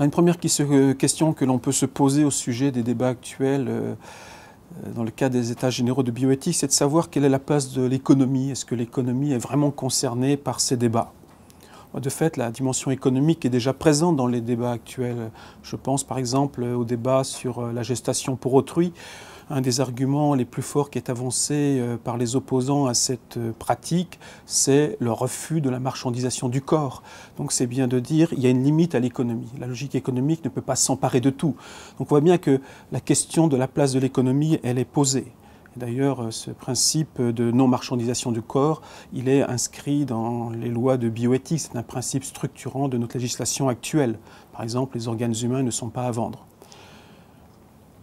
Une première question que l'on peut se poser au sujet des débats actuels dans le cadre des États généraux de bioéthique, c'est de savoir quelle est la place de l'économie. Est-ce que l'économie est vraiment concernée par ces débats ? De fait, la dimension économique est déjà présente dans les débats actuels. Je pense par exemple au débat sur la gestation pour autrui. Un des arguments les plus forts qui est avancé par les opposants à cette pratique, c'est le refus de la marchandisation du corps. Donc c'est bien de dire qu'il y a une limite à l'économie. La logique économique ne peut pas s'emparer de tout. Donc on voit bien que la question de la place de l'économie, elle est posée. D'ailleurs, ce principe de non-marchandisation du corps, il est inscrit dans les lois de bioéthique. C'est un principe structurant de notre législation actuelle. Par exemple, les organes humains ne sont pas à vendre.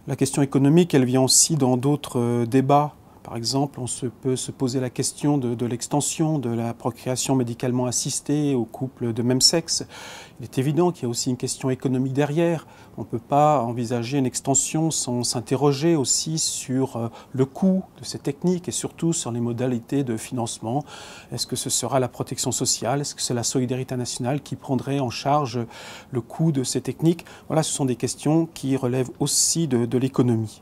La question économique, elle vient aussi dans d'autres débats. Par exemple, peut se poser la question de l'extension de la procréation médicalement assistée aux couples de même sexe. Il est évident qu'il y a aussi une question économique derrière. On ne peut pas envisager une extension sans s'interroger aussi sur le coût de ces techniques et surtout sur les modalités de financement. Est-ce que ce sera la protection sociale? Est-ce que c'est la solidarité nationale qui prendrait en charge le coût de ces techniques? Voilà, ce sont des questions qui relèvent aussi de l'économie.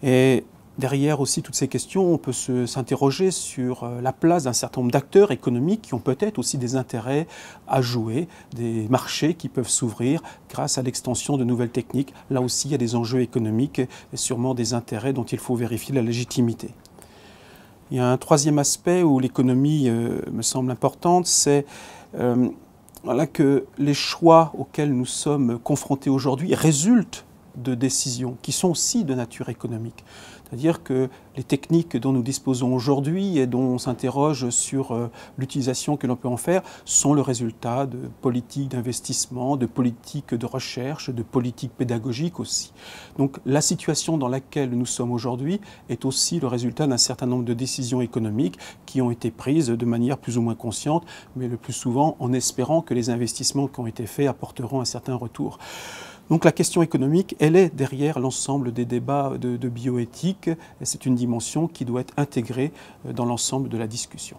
Et derrière aussi toutes ces questions, on peut s'interroger sur la place d'un certain nombre d'acteurs économiques qui ont peut-être aussi des intérêts à jouer, des marchés qui peuvent s'ouvrir grâce à l'extension de nouvelles techniques. Là aussi, il y a des enjeux économiques et sûrement des intérêts dont il faut vérifier la légitimité. Il y a un troisième aspect où l'économie me semble importante, c'est que les choix auxquels nous sommes confrontés aujourd'hui résultent de décisions qui sont aussi de nature économique. C'est-à-dire que les techniques dont nous disposons aujourd'hui et dont on s'interroge sur l'utilisation que l'on peut en faire sont le résultat de politiques d'investissement, de politiques de recherche, de politiques pédagogiques aussi. Donc la situation dans laquelle nous sommes aujourd'hui est aussi le résultat d'un certain nombre de décisions économiques qui ont été prises de manière plus ou moins consciente, mais le plus souvent en espérant que les investissements qui ont été faits apporteront un certain retour. Donc la question économique, elle est derrière l'ensemble des débats de bioéthique et c'est une dimension qui doit être intégrée dans l'ensemble de la discussion.